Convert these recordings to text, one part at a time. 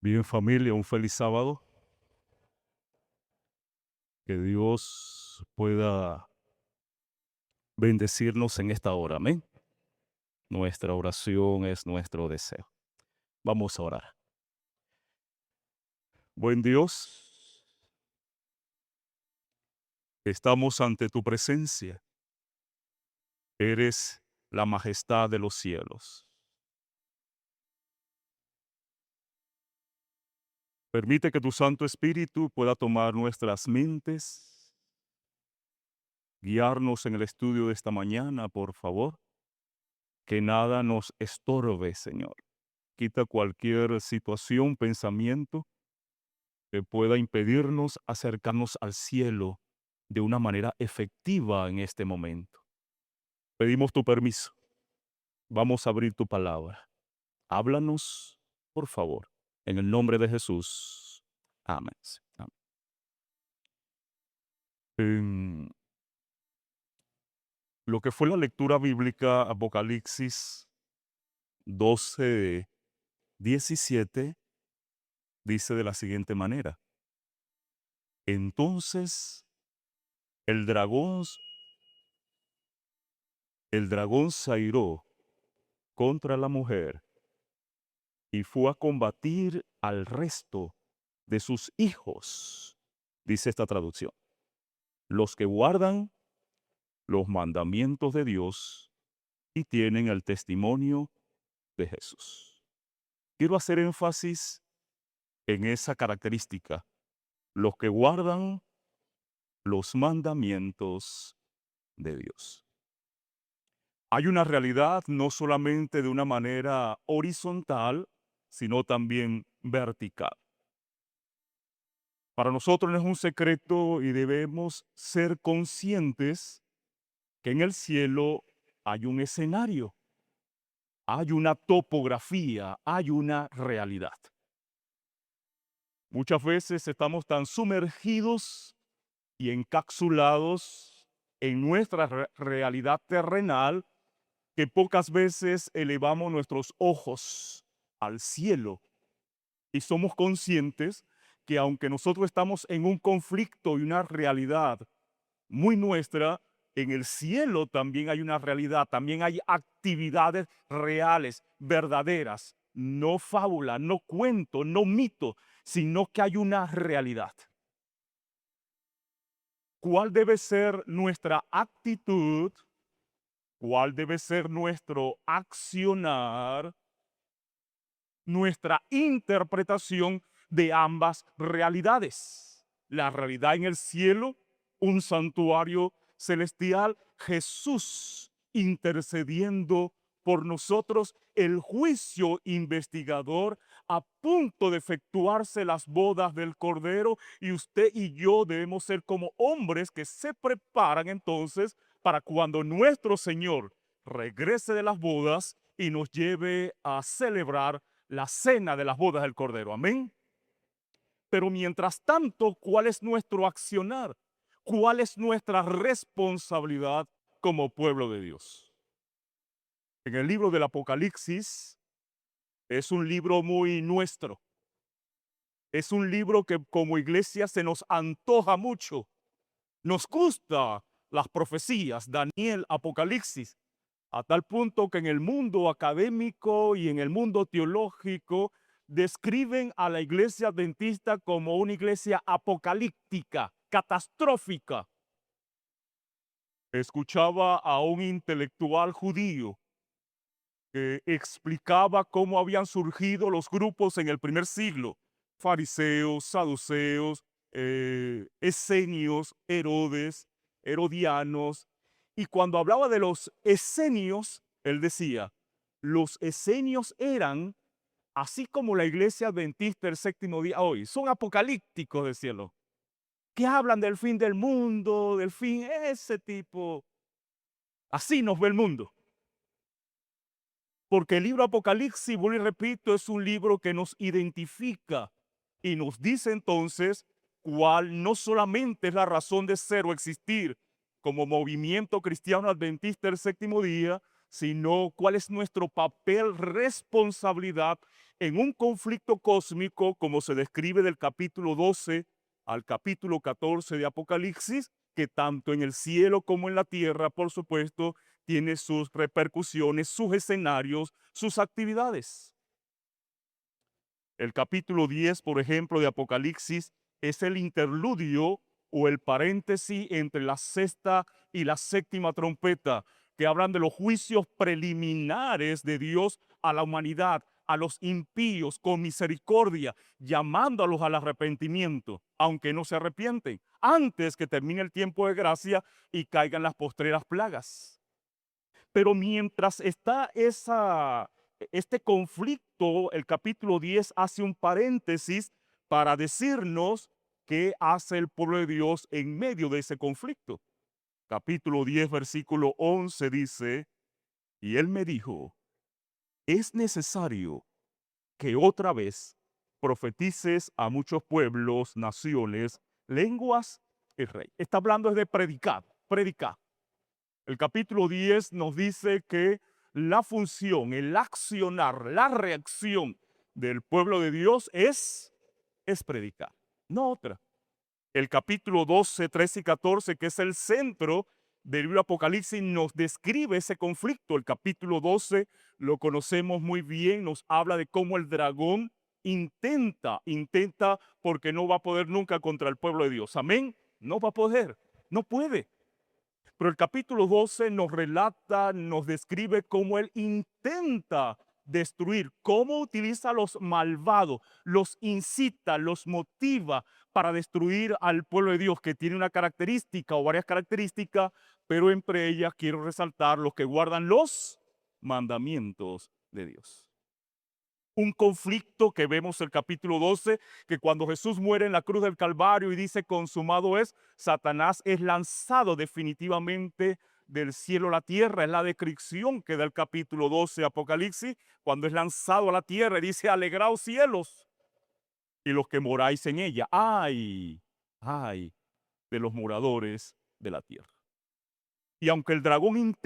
Bien, familia, un feliz sábado. Que Dios pueda bendecirnos en esta hora. Amén. Nuestra oración es nuestro deseo. Vamos a orar. Buen Dios, estamos ante tu presencia. Eres la majestad de los cielos. Permite que tu Santo Espíritu pueda tomar nuestras mentes, guiarnos en el estudio de esta mañana, por favor. Que nada nos estorbe, Señor. Quita cualquier situación, pensamiento que pueda impedirnos acercarnos al cielo de una manera efectiva en este momento. Pedimos tu permiso. Vamos a abrir tu palabra. Háblanos, por favor, en el nombre de Jesús. Amén. Amén. En lo que fue la lectura bíblica, Apocalipsis 12:17, dice de la siguiente manera: Entonces el dragón, el dragón se airó contra la mujer y fue a combatir al resto de sus hijos, dice esta traducción, los que guardan los mandamientos de Dios y tienen el testimonio de Jesús. Quiero hacer énfasis en esa característica, los que guardan los mandamientos de Dios. Hay una realidad no solamente de una manera horizontal, sino también vertical. Para nosotros no es un secreto y debemos ser conscientes que en el cielo hay un escenario, hay una topografía, hay una realidad. Muchas veces estamos tan sumergidos y encapsulados en nuestra realidad terrenal que pocas veces elevamos nuestros ojos al cielo y somos conscientes que aunque nosotros estamos en un conflicto y una realidad muy nuestra, en el cielo también hay una realidad, también hay actividades reales, verdaderas, no fábula, no cuento, no mito, sino que hay una realidad. ¿Cuál debe ser nuestra actitud? ¿Cuál debe ser nuestro accionar? Nuestra interpretación de ambas realidades. La realidad en el cielo, un santuario celestial, Jesús intercediendo por nosotros, el juicio investigador a punto de efectuarse las bodas del Cordero, y usted y yo debemos ser como hombres que se preparan entonces para cuando nuestro Señor regrese de las bodas y nos lleve a celebrar la cena de las bodas del Cordero. Amén. Pero mientras tanto, ¿cuál es nuestro accionar? ¿Cuál es nuestra responsabilidad como pueblo de Dios? En el libro del Apocalipsis es un libro muy nuestro. Es un libro que como iglesia se nos antoja mucho. Nos gusta las profecías, Daniel, Apocalipsis, a tal punto que en el mundo académico y en el mundo teológico describen a la iglesia adventista como una iglesia apocalíptica, catastrófica. Escuchaba a un intelectual judío que explicaba cómo habían surgido los grupos en el primer siglo: fariseos, saduceos, esenios, Herodes, herodianos. Y cuando hablaba de los esenios, él decía, los esenios eran, así como la iglesia adventista del séptimo día hoy, son apocalípticos del cielo, que hablan del fin del mundo, del fin, ese tipo. Así nos ve el mundo. Porque el libro Apocalipsis, vuelvo y repito, es un libro que nos identifica y nos dice entonces cuál no solamente es la razón de ser o existir como movimiento cristiano adventista del séptimo día, sino cuál es nuestro papel, responsabilidad en un conflicto cósmico, como se describe del capítulo 12 al capítulo 14 de Apocalipsis, que tanto en el cielo como en la tierra, por supuesto, tiene sus repercusiones, sus escenarios, sus actividades. El capítulo 10, por ejemplo, de Apocalipsis es el interludio o el paréntesis entre la sexta y la séptima trompeta, que hablan de los juicios preliminares de Dios a la humanidad, a los impíos con misericordia, llamándolos al arrepentimiento, aunque no se arrepienten, antes que termine el tiempo de gracia y caigan las postreras plagas. Pero mientras está este conflicto, el capítulo 10 hace un paréntesis para decirnos qué hace el pueblo de Dios en medio de ese conflicto. Capítulo 10, versículo 11 dice, y él me dijo, es necesario que otra vez profetices a muchos pueblos, naciones, lenguas y rey. Está hablando de predicar, predicar. El capítulo 10 nos dice que la función, el accionar, la reacción del pueblo de Dios es predicar, no otra. El capítulo 12, 13 y 14, que es el centro del libro Apocalipsis, nos describe ese conflicto. El capítulo 12 lo conocemos muy bien, nos habla de cómo el dragón intenta porque no va a poder nunca contra el pueblo de Dios. Amén, no va a poder, no puede. Pero el capítulo 12 nos relata, nos describe cómo él intenta destruir, cómo utiliza a los malvados, los incita, los motiva para destruir al pueblo de Dios, que tiene una característica o varias características, pero entre ellas quiero resaltar los que guardan los mandamientos de Dios. Un conflicto que vemos en el capítulo 12, que cuando Jesús muere en la cruz del Calvario y dice consumado es, Satanás es lanzado definitivamente del cielo a la tierra. Es la descripción que da el capítulo 12 de Apocalipsis, cuando es lanzado a la tierra y dice, alegraos cielos y los que moráis en ella. ¡Ay! ¡Ay! De los moradores de la tierra. Y aunque el dragón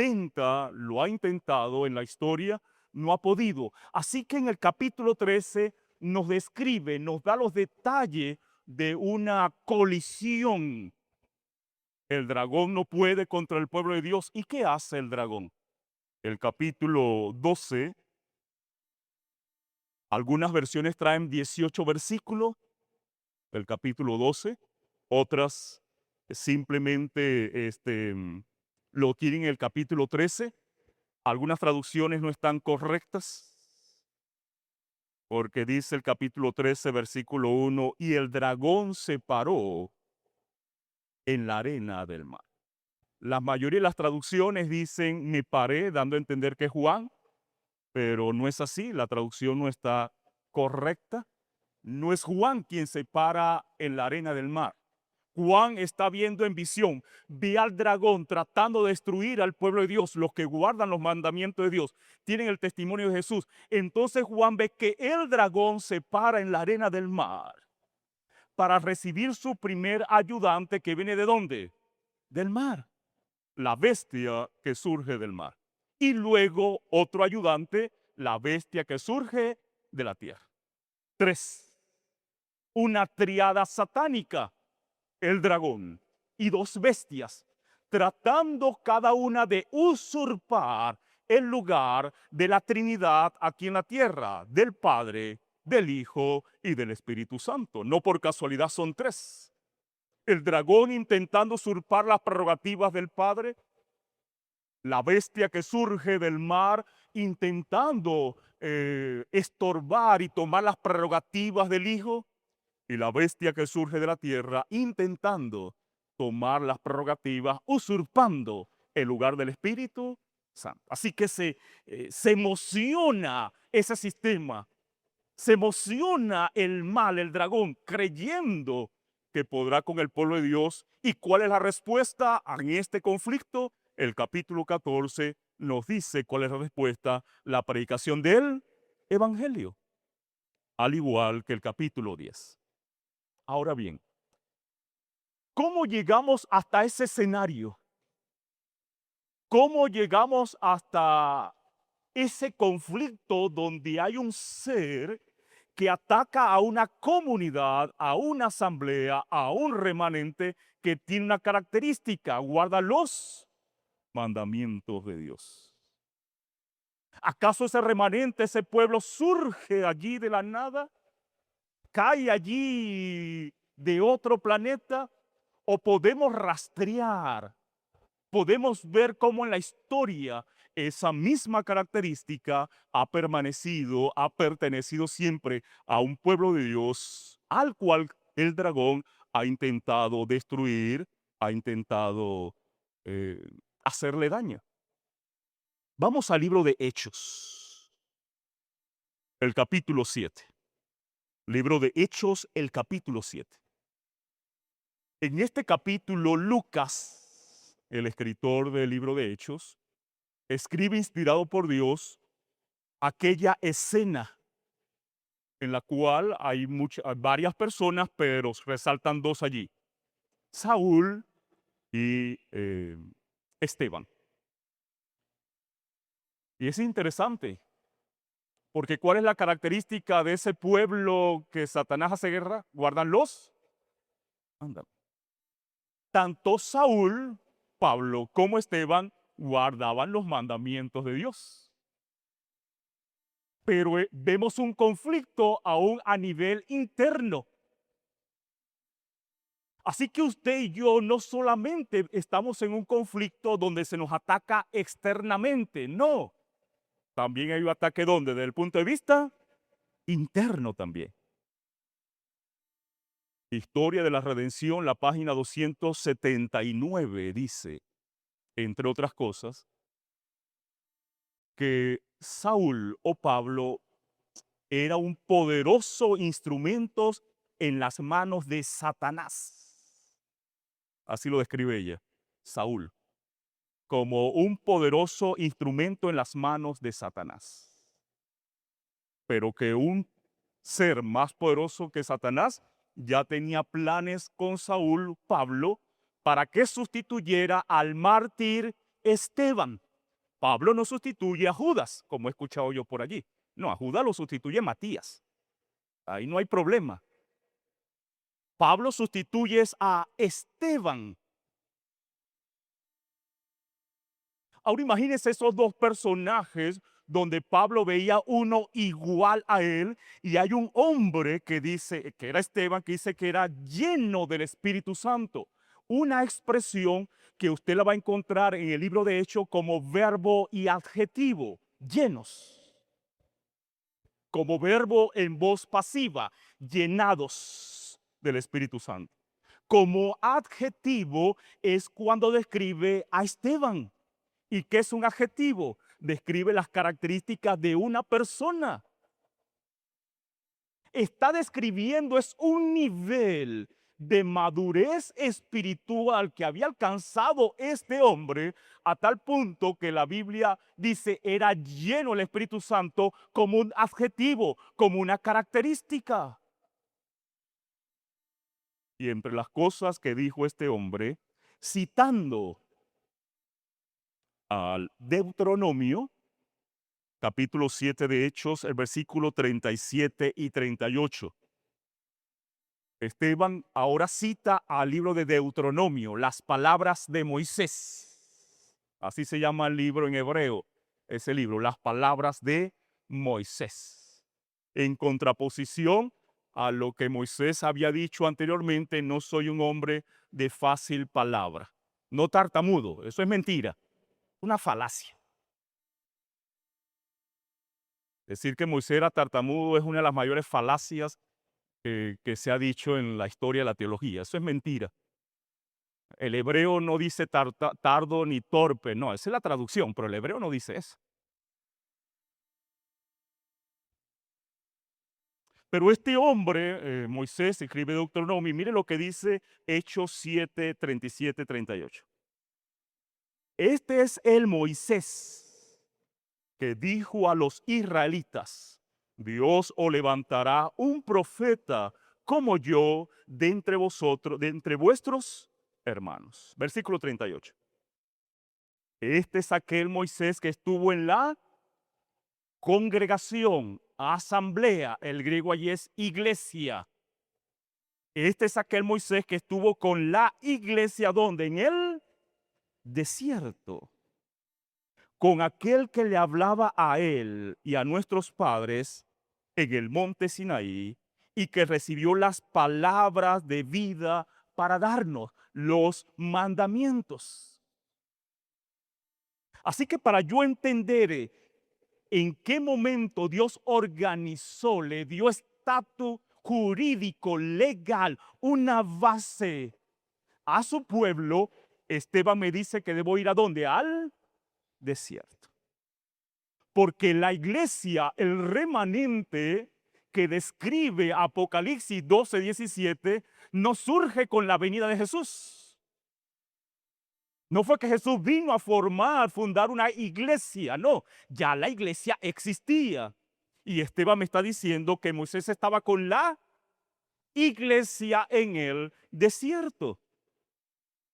lo ha intentado en la historia, no ha podido. Así que en el capítulo 13 nos describe, nos da los detalles de una colisión. El dragón no puede contra el pueblo de Dios. ¿Y qué hace el dragón? El capítulo 12, algunas versiones traen 18 versículos, el capítulo 12, otras simplemente lo tienen en el capítulo 13. Algunas traducciones no están correctas, porque dice el capítulo 13, versículo 1, y el dragón se paró en la arena del mar. La mayoría de las traducciones dicen me paré, dando a entender que es Juan, pero no es así, la traducción no está correcta. No es Juan quien se para en la arena del mar. Juan está viendo en visión, ve al dragón tratando de destruir al pueblo de Dios, los que guardan los mandamientos de Dios, tienen el testimonio de Jesús. Entonces Juan ve que el dragón se para en la arena del mar para recibir su primer ayudante, que viene ¿de dónde? Del mar, la bestia que surge del mar. Y luego otro ayudante, la bestia que surge de la tierra. 3. Una triada satánica, el dragón y dos bestias, tratando cada una de usurpar el lugar de la Trinidad aquí en la tierra, del Padre, del Hijo y del Espíritu Santo. No por casualidad son 3. El dragón intentando usurpar las prerrogativas del Padre, la bestia que surge del mar intentando estorbar y tomar las prerrogativas del Hijo, y la bestia que surge de la tierra intentando tomar las prerrogativas, usurpando el lugar del Espíritu Santo. Así que se emociona ese sistema, se emociona el mal, el dragón, creyendo que podrá con el pueblo de Dios. ¿Y cuál es la respuesta en este conflicto? El capítulo 14 nos dice cuál es la respuesta: la predicación del Evangelio, al igual que el capítulo 10. Ahora bien, ¿cómo llegamos hasta ese escenario? ¿Cómo llegamos hasta ese conflicto donde hay un ser que ataca a una comunidad, a una asamblea, a un remanente que tiene una característica: guarda los mandamientos de Dios? ¿Acaso ese remanente, ese pueblo surge allí de la nada? ¿Cae allí de otro planeta? ¿O podemos rastrear? Podemos ver cómo en la historia esa misma característica ha permanecido, ha pertenecido siempre a un pueblo de Dios al cual el dragón ha intentado destruir, ha intentado eh, hacerle daño. Vamos al libro de Hechos, el capítulo 7. Libro de Hechos, el capítulo 7. En este capítulo, Lucas, el escritor del libro de Hechos, escribe inspirado por Dios aquella escena en la cual hay varias personas, pero resaltan dos allí: Saúl y Esteban. Y es interesante, porque ¿cuál es la característica de ese pueblo que Satanás hace guerra? Guardan los mandamientos. Tanto Saúl, Pablo, como Esteban guardaban los mandamientos de Dios. Pero vemos un conflicto aún a nivel interno. Así que usted y yo no solamente estamos en un conflicto donde se nos ataca externamente, no. También hay un ataque donde, desde el punto de vista interno también. Historia de la Redención, la página 279, dice, entre otras cosas, que Saúl o Pablo era un poderoso instrumento en las manos de Satanás. Así lo describe ella, Saúl, como un poderoso instrumento en las manos de Satanás. Pero que un ser más poderoso que Satanás ya tenía planes con Saúl, Pablo, para que sustituyera al mártir Esteban. Pablo no sustituye a Judas, como he escuchado yo por allí. No, a Judas lo sustituye Matías. Ahí no hay problema. Pablo sustituye a Esteban. Ahora imagínense esos dos personajes donde Pablo veía uno igual a él, y hay un hombre que dice, que era Esteban, que dice que era lleno del Espíritu Santo. Una expresión que usted la va a encontrar en el libro de Hechos como verbo y adjetivo: llenos. Como verbo en voz pasiva: llenados del Espíritu Santo. Como adjetivo es cuando describe a Esteban. ¿Y qué es un adjetivo? Describe las características de una persona. Está describiendo es un nivel de madurez espiritual que había alcanzado este hombre, a tal punto que la Biblia dice era lleno el Espíritu Santo, como un adjetivo, como una característica. Y entre las cosas que dijo este hombre, citando al Deuteronomio, capítulo 7 de Hechos, el versículo 37 y 38. Esteban ahora cita al libro de Deuteronomio, las palabras de Moisés. Así se llama el libro en hebreo, ese libro, las palabras de Moisés. En contraposición a lo que Moisés había dicho anteriormente: no soy un hombre de fácil palabra. No tartamudo, eso es mentira, una falacia. Decir que Moisés era tartamudo es una de las mayores falacias que se ha dicho en la historia de la teología. Eso es mentira. El hebreo no dice tardo ni torpe, no, esa es la traducción, pero el hebreo no dice eso. Pero este hombre, Moisés, escribe Deuteronomio, y mire lo que dice Hechos 7, 37, 38. Este es el Moisés que dijo a los israelitas: Dios os levantará un profeta como yo de entre vosotros, de entre vuestros hermanos. Versículo 38. Este es aquel Moisés que estuvo en la congregación, asamblea, el griego allí es iglesia. Este es aquel Moisés que estuvo con la iglesia, ¿donde? En el desierto. Con aquel que le hablaba a él y a nuestros padres en el monte Sinaí, y que recibió las palabras de vida para darnos los mandamientos. Así que para yo entender en qué momento Dios organizó, le dio estatus jurídico, legal, una base a su pueblo, Esteban me dice que debo ir ¿a dónde? Al desierto. Porque la iglesia, el remanente que describe Apocalipsis 12:17, no surge con la venida de Jesús. No fue que Jesús vino a fundar una iglesia, no, ya la iglesia existía. Y Esteban me está diciendo que Moisés estaba con la iglesia en el desierto.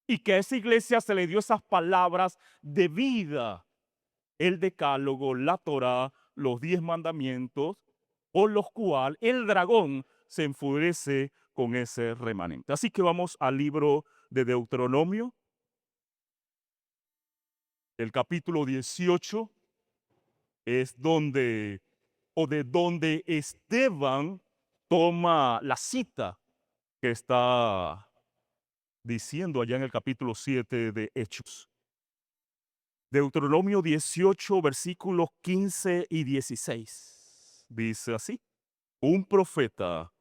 Y que a esa iglesia se le dio esas palabras de vida. El decálogo, la Torá, los 10 mandamientos, por los cuales el dragón se enfurece con ese remanente. Así que vamos al libro de Deuteronomio, el capítulo 18, es donde, o de donde Esteban toma la cita que está diciendo allá en el capítulo 7 de Hechos. Deuteronomio 18, versículos 15 y 16. Dice así: un profeta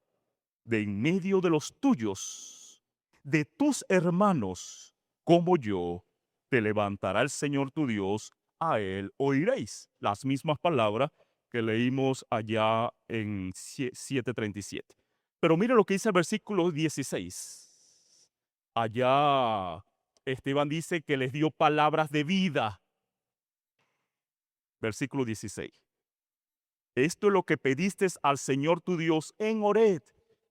de en medio de los tuyos, de tus hermanos, como yo, te levantará el Señor tu Dios, a él oiréis. Las mismas palabras que leímos allá en 7:37. Pero mire lo que dice el versículo 16. Allá Esteban dice que les dio palabras de vida. Versículo 16. Esto es lo que pediste al Señor tu Dios en Horeb,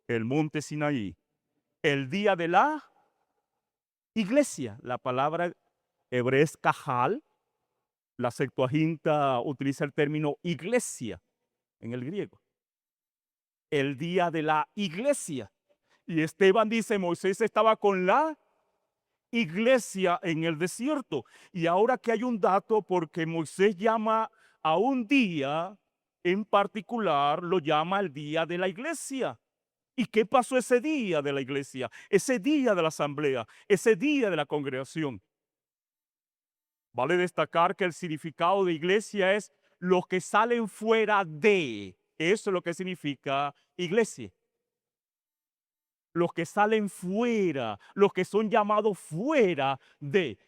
el monte Sinaí, el día de la iglesia. La palabra hebrea es kahal. La Septuaginta utiliza el término iglesia en el griego. El día de la iglesia. Y Esteban dice, Moisés estaba con la iglesia en el desierto. Y ahora que hay un dato, porque Moisés llama a un día en particular, lo llama el día de la iglesia. ¿Y qué pasó ese día de la iglesia? Ese día de la asamblea, ese día de la congregación. Vale destacar que el significado de iglesia es los que salen fuera de. Eso es lo que significa iglesia. Los que salen fuera, los que son llamados fuera de.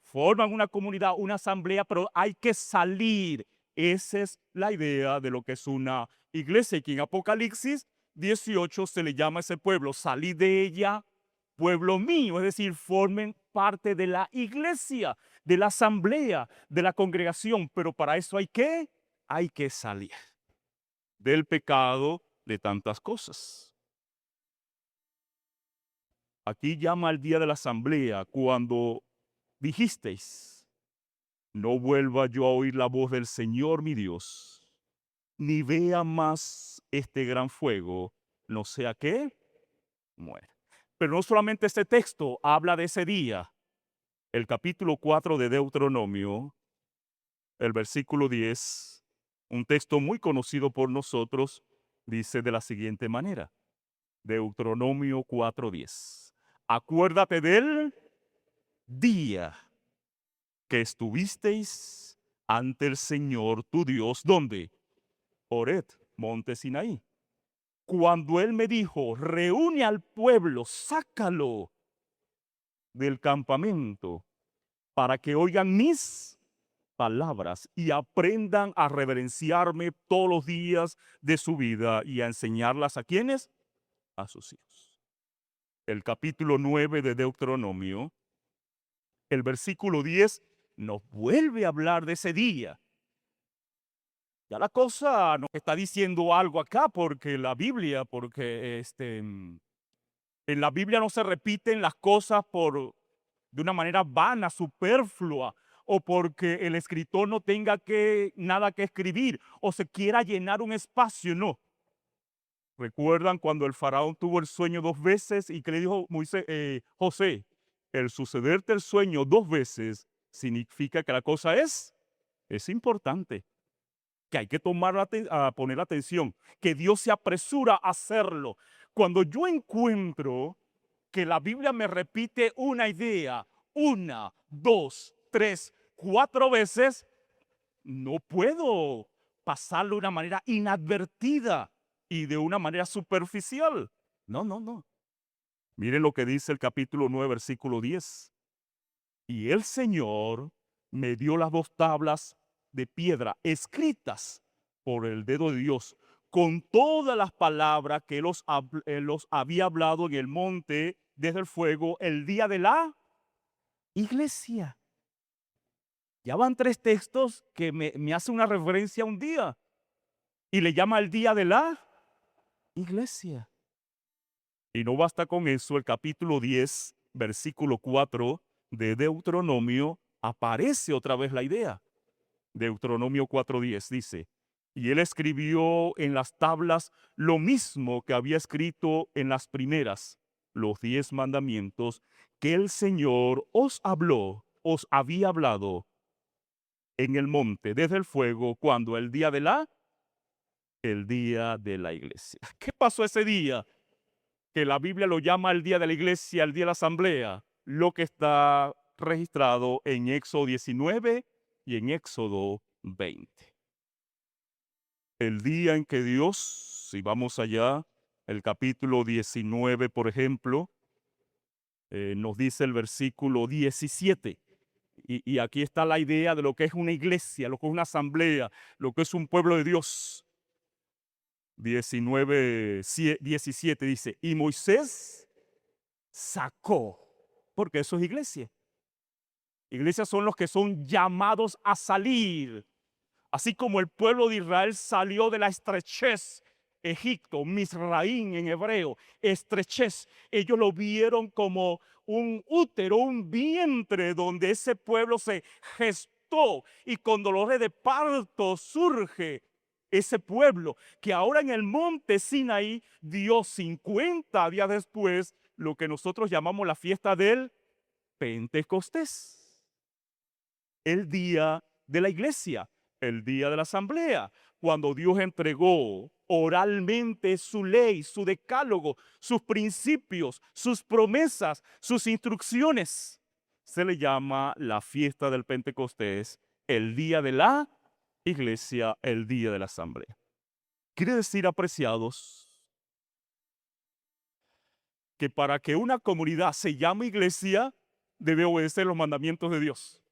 Forman una comunidad, una asamblea, pero hay que salir. Esa es la idea de lo que es una iglesia. Y en Apocalipsis 18 se le llama a ese pueblo, salid de ella, pueblo mío. Es decir, formen parte de la iglesia, de la asamblea, de la congregación. Pero para eso hay que salir del pecado, de tantas cosas. Aquí llama el día de la asamblea cuando dijisteis: no vuelva yo a oír la voz del Señor mi Dios, ni vea más este gran fuego, no sea que muera. Pero no solamente este texto habla de ese día. El capítulo 4 de Deuteronomio, el versículo 10, un texto muy conocido por nosotros, dice de la siguiente manera. Deuteronomio 4:10. Acuérdate del día que estuvisteis ante el Señor tu Dios, ¿dónde? Horeb, monte Sinaí. Cuando él me dijo, reúne al pueblo, sácalo del campamento para que oigan mis palabras y aprendan a reverenciarme todos los días de su vida y a enseñarlas ¿a quiénes? A sus hijos. El capítulo 9 de Deuteronomio, el versículo 10, nos vuelve a hablar de ese día. Ya la cosa nos está diciendo algo acá, porque la Biblia, en la Biblia no se repiten las cosas de una manera vana, superflua, o porque el escritor no tenga nada que escribir o se quiera llenar un espacio, no. ¿Recuerdan cuando el faraón tuvo el sueño 2 veces y que le dijo José, el sucederte el sueño 2 veces significa que la cosa es importante, que hay que poner atención, que Dios se apresura a hacerlo. Cuando yo encuentro que la Biblia me repite una idea 1, 2, 3, 4 veces, no puedo pasarlo de una manera inadvertida y de una manera superficial. No, no, no. Miren lo que dice el capítulo 9, versículo 10. Y el Señor me dio las 2 tablas de piedra escritas por el dedo de Dios, con todas las palabras que Él los había hablado en el monte desde el fuego el día de la iglesia. Ya van 3 textos que me hacen una referencia a un día y le llama el día de la iglesia. Y no basta con eso, el capítulo 10, versículo 4 de Deuteronomio, aparece otra vez la idea. Deuteronomio 4:10 dice, y él escribió en las tablas lo mismo que había escrito en las primeras, los 10 mandamientos que el Señor os había hablado en el monte desde el fuego cuando el día de la iglesia. ¿Qué pasó ese día? Que la Biblia lo llama el día de la iglesia, el día de la asamblea, lo que está registrado en Éxodo 19 y en Éxodo 20. El día en que Dios, si vamos allá, el capítulo 19, por ejemplo, nos dice el versículo 17. Y aquí está la idea de lo que es una iglesia, lo que es una asamblea, lo que es un pueblo de Dios. 17 dice, y Moisés sacó, porque eso es iglesia. Iglesias son los que son llamados a salir. Así como el pueblo de Israel salió de la estrechez, Egipto, Misraín en hebreo, estrechez, ellos lo vieron como un útero, un vientre donde ese pueblo se gestó y con dolores de parto surge ese pueblo que ahora en el monte Sinaí dio 50 días después lo que nosotros llamamos la fiesta del Pentecostés, el día de la iglesia, el día de la asamblea, cuando Dios entregó oralmente su ley, su decálogo, sus principios, sus promesas, sus instrucciones. Se le llama la fiesta del Pentecostés, el día de la iglesia, el día de la asamblea. Quiere decir, apreciados, que para que una comunidad se llame iglesia, debe obedecer los mandamientos de Dios.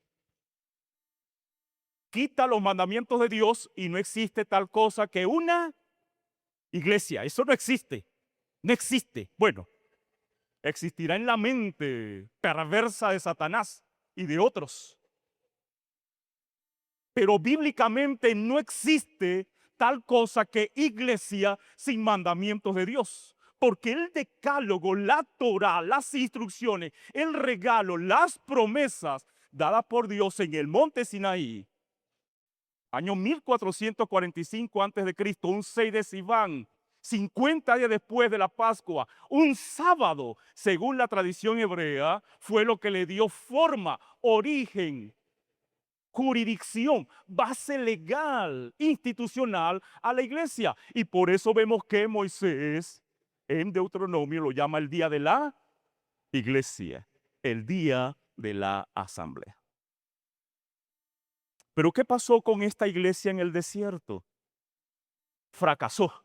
Quita los mandamientos de Dios y no existe tal cosa que una iglesia. Eso no existe. No existe. Bueno, existirá en la mente perversa de Satanás y de otros. Pero bíblicamente no existe tal cosa que iglesia sin mandamientos de Dios. Porque el decálogo, la Torah, las instrucciones, el regalo, las promesas dadas por Dios en el monte Sinaí, año 1445 a.C., un 6 de Sivan, 50 días después de la Pascua, un sábado, según la tradición hebrea, fue lo que le dio forma, origen, jurisdicción, base legal, institucional a la iglesia. Y por eso vemos que Moisés en Deuteronomio lo llama el día de la iglesia, el día de la asamblea. Pero ¿qué pasó con esta iglesia en el desierto? Fracasó.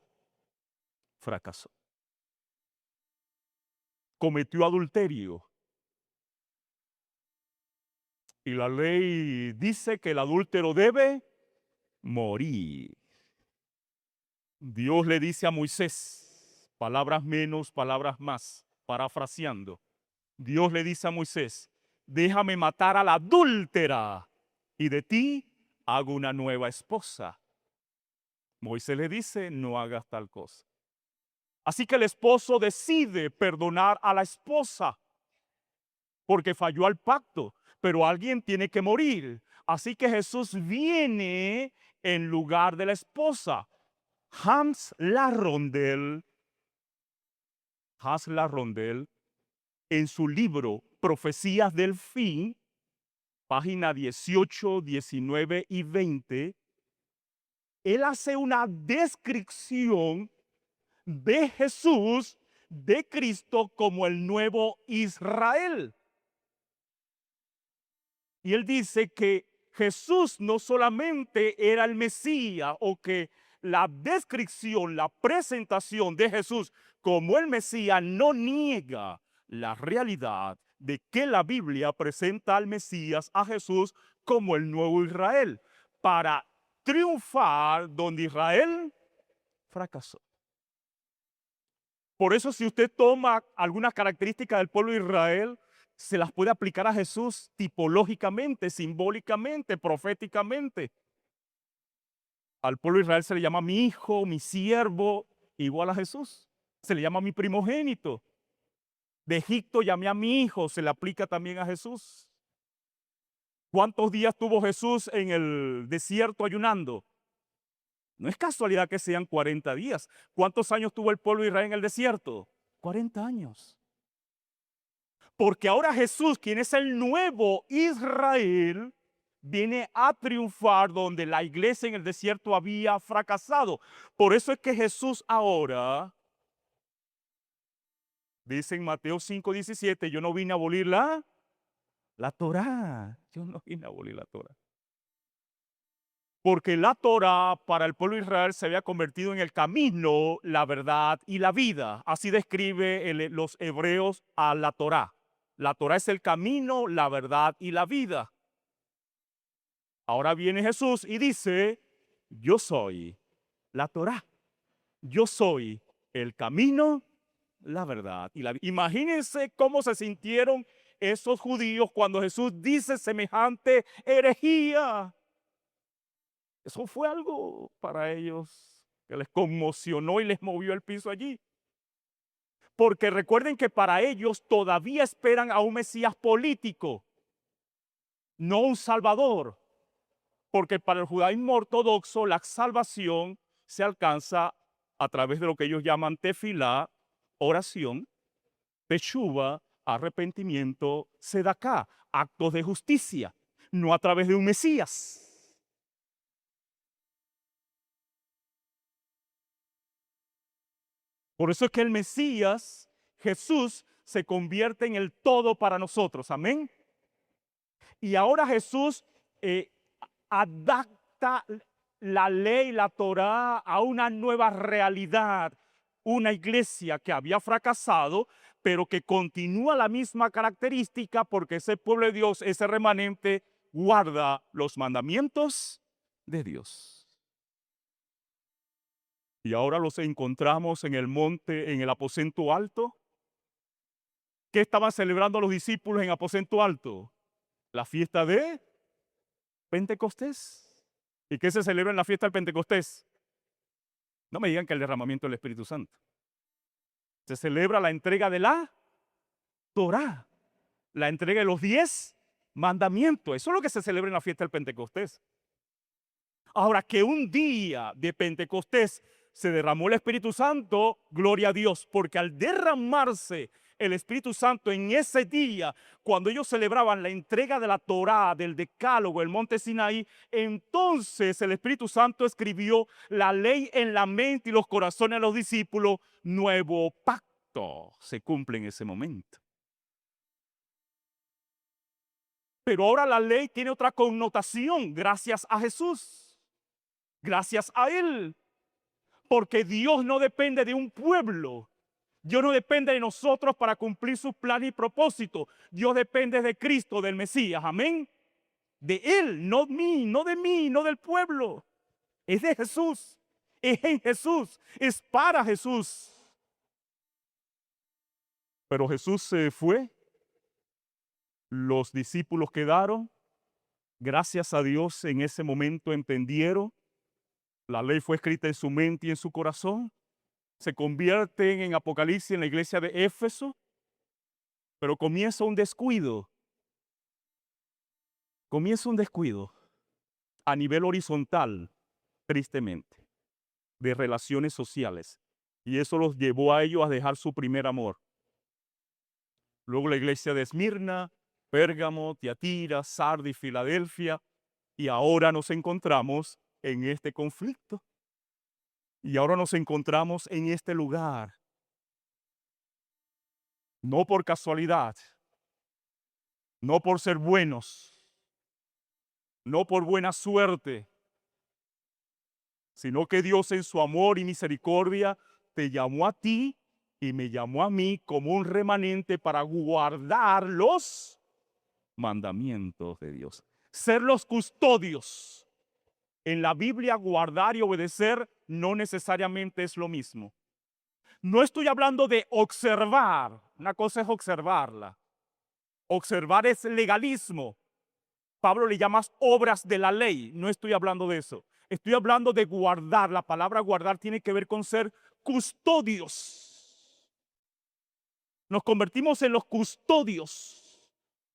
Cometió adulterio. Y la ley dice que el adúltero debe morir. Dios le dice a Moisés, palabras menos, palabras más, parafraseando. Dios le dice a Moisés, déjame matar a la adúltera y de ti hago una nueva esposa. Moisés le dice, no hagas tal cosa. Así que el esposo decide perdonar a la esposa. porque falló al pacto, pero alguien tiene que morir. Así que Jesús viene en lugar de la esposa. Hans Larrondel, en su libro Profecías del Fin, página 18, 19 y 20, él hace una descripción de Jesús, de Cristo, como el nuevo Israel. Y él dice que Jesús no solamente era el Mesías, o que la descripción, la presentación de Jesús como el Mesías no niega la realidad de que la Biblia presenta al Mesías, a Jesús, como el nuevo Israel, para triunfar donde Israel fracasó. Por eso, si usted toma algunas características del pueblo de Israel, se las puede aplicar a Jesús tipológicamente, simbólicamente, proféticamente. Al pueblo de Israel se le llama mi hijo, mi siervo, igual a Jesús. Se le llama mi primogénito. De Egipto llamé a mi hijo, se le aplica también a Jesús. ¿Cuántos días tuvo Jesús en el desierto ayunando? No es casualidad que sean 40 días. ¿Cuántos años tuvo el pueblo de Israel en el desierto? 40 años. Porque ahora Jesús, quien es el nuevo Israel, viene a triunfar donde la iglesia en el desierto había fracasado. Por eso es que Jesús ahora dice en Mateo 5:17, yo no vine a abolir la Torá. Yo no vine a abolir la Torá. Porque la Torá para el pueblo de Israel se había convertido en el camino, la verdad y la vida. Así describe los hebreos a la Torá. La Torá es el camino, la verdad y la vida. Ahora viene Jesús y dice, yo soy la Torá. Yo soy el camino, la verdad y la vida. Imagínense cómo se sintieron esos judíos cuando Jesús dice semejante herejía. Eso fue algo para ellos que les conmocionó y les movió el piso allí. Porque recuerden que para ellos todavía esperan a un Mesías político, no un Salvador. Porque para el judaísmo ortodoxo la salvación se alcanza a través de lo que ellos llaman tefilá, oración, teshuva, arrepentimiento, sedaká, actos de justicia, no a través de un Mesías. Por eso es que el Mesías, Jesús, se convierte en el todo para nosotros. Amén. Y ahora Jesús adapta la ley, la Torá, a una nueva realidad. Una iglesia que había fracasado, pero que continúa la misma característica porque ese pueblo de Dios, ese remanente, guarda los mandamientos de Dios. Y ahora los encontramos en el monte, en el aposento alto. ¿Qué estaban celebrando los discípulos en aposento alto? La fiesta de Pentecostés. ¿Y qué se celebra en la fiesta del Pentecostés? No me digan que el derramamiento del Espíritu Santo. Se celebra la entrega de la Torá, la entrega de los 10 mandamientos. Eso es lo que se celebra en la fiesta del Pentecostés. Ahora, que un día de Pentecostés se derramó el Espíritu Santo, gloria a Dios, porque al derramarse el Espíritu Santo en ese día, cuando ellos celebraban la entrega de la Torá, del Decálogo, el monte Sinaí, entonces el Espíritu Santo escribió la ley en la mente y los corazones de los discípulos. Nuevo pacto se cumple en ese momento. Pero ahora la ley tiene otra connotación gracias a Jesús, gracias a Él. Porque Dios no depende de un pueblo. Dios no depende de nosotros para cumplir sus planes y propósitos. Dios depende de Cristo, del Mesías. Amén. De Él, no de mí, no del pueblo. Es de Jesús. Es en Jesús. Es para Jesús. Pero Jesús se fue. Los discípulos quedaron. Gracias a Dios en ese momento entendieron. La ley fue escrita en su mente y en su corazón. Se convierten en Apocalipsis en la iglesia de Éfeso. Pero comienza un descuido. Comienza un descuido a nivel horizontal, tristemente, de relaciones sociales. Y eso los llevó a ellos a dejar su primer amor. Luego la iglesia de Esmirna, Pérgamo, Tiatira, Sardis, Filadelfia. Y ahora nos encontramos en este conflicto. Y ahora nos encontramos en este lugar. No por casualidad, no por ser buenos, no por buena suerte, sino que Dios en su amor y misericordia te llamó a ti y me llamó a mí como un remanente para guardar los mandamientos de Dios. Ser los custodios. En la Biblia, guardar y obedecer no necesariamente es lo mismo. No estoy hablando de observar. Una cosa es observarla. Observar es legalismo. Pablo le llama obras de la ley. No estoy hablando de eso. Estoy hablando de guardar. La palabra guardar tiene que ver con ser custodios. Nos convertimos en los custodios,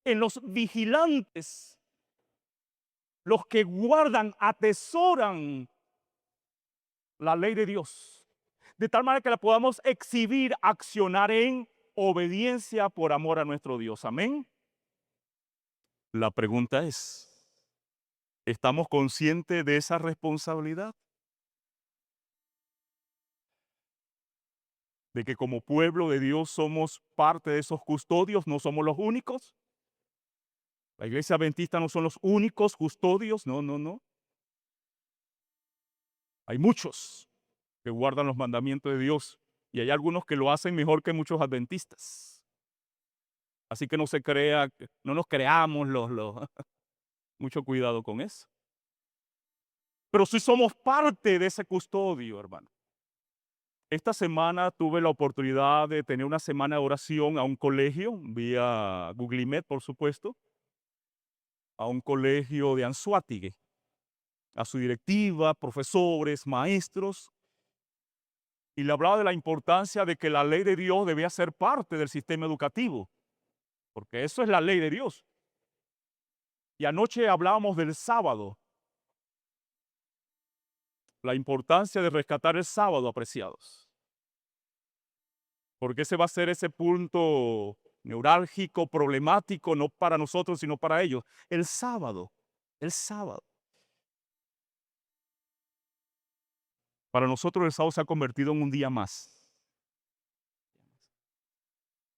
en los vigilantes, los que guardan, atesoran la ley de Dios, de tal manera que la podamos exhibir, accionar en obediencia por amor a nuestro Dios. Amén. La pregunta es, ¿estamos conscientes de esa responsabilidad? De que como pueblo de Dios somos parte de esos custodios, no somos los únicos. La iglesia adventista no son los únicos custodios, no, no, no. Hay muchos que guardan los mandamientos de Dios y hay algunos que lo hacen mejor que muchos adventistas. Así que no se crea, no nos creamos mucho cuidado con eso. Pero sí somos parte de ese custodio, hermano. Esta semana tuve la oportunidad de tener una semana de oración a un colegio, vía Google Meet, por supuesto, a un colegio de Anzoátegui, a su directiva, profesores, maestros, y le hablaba de la importancia de que la ley de Dios debía ser parte del sistema educativo, porque eso es la ley de Dios. Y anoche hablábamos del sábado, la importancia de rescatar el sábado, apreciados, porque ese va a ser ese punto neurálgico, problemático, no para nosotros, sino para ellos. El sábado, el sábado. Para nosotros el sábado se ha convertido en un día más.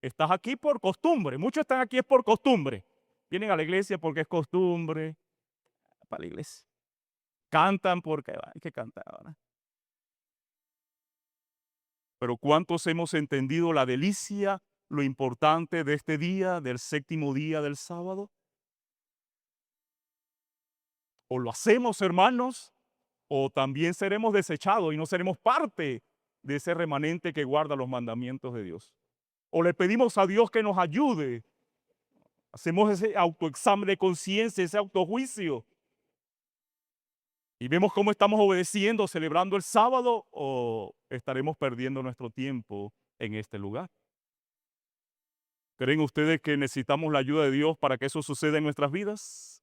Estás aquí por costumbre, muchos están aquí es por costumbre. Vienen a la iglesia porque es costumbre, para la iglesia. Cantan porque hay que cantar, ¿verdad? Pero ¿cuántos hemos entendido la delicia, lo importante de este día, del séptimo día del sábado? O lo hacemos, hermanos, o también seremos desechados y no seremos parte de ese remanente que guarda los mandamientos de Dios. O le pedimos a Dios que nos ayude. Hacemos ese autoexamen de conciencia, ese autojuicio. Y vemos cómo estamos obedeciendo, celebrando el sábado, o estaremos perdiendo nuestro tiempo en este lugar. ¿Creen ustedes que necesitamos la ayuda de Dios para que eso suceda en nuestras vidas?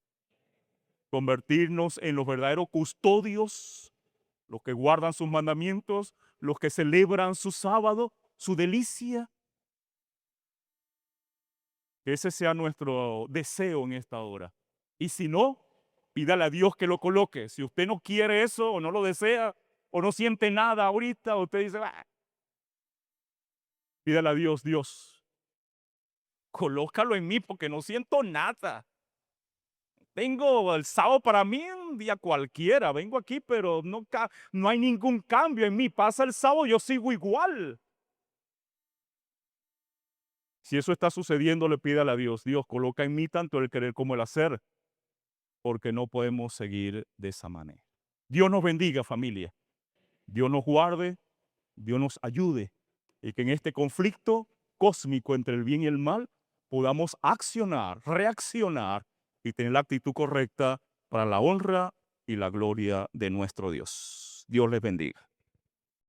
Convertirnos en los verdaderos custodios, los que guardan sus mandamientos, los que celebran su sábado, su delicia. Que ese sea nuestro deseo en esta hora. Y si no, pídale a Dios que lo coloque. Si usted no quiere eso o no lo desea o no siente nada ahorita, usted dice, bah, pídale a Dios, Dios, colócalo en mí porque no siento nada. Tengo el sábado para mí un día cualquiera. Vengo aquí, pero no hay ningún cambio en mí. Pasa el sábado, yo sigo igual. Si eso está sucediendo, le pídale a Dios, Dios, coloca en mí tanto el querer como el hacer, porque no podemos seguir de esa manera. Dios nos bendiga, familia. Dios nos guarde, Dios nos ayude y que en este conflicto cósmico entre el bien y el mal podamos accionar, reaccionar y tener la actitud correcta para la honra y la gloria de nuestro Dios. Dios les bendiga.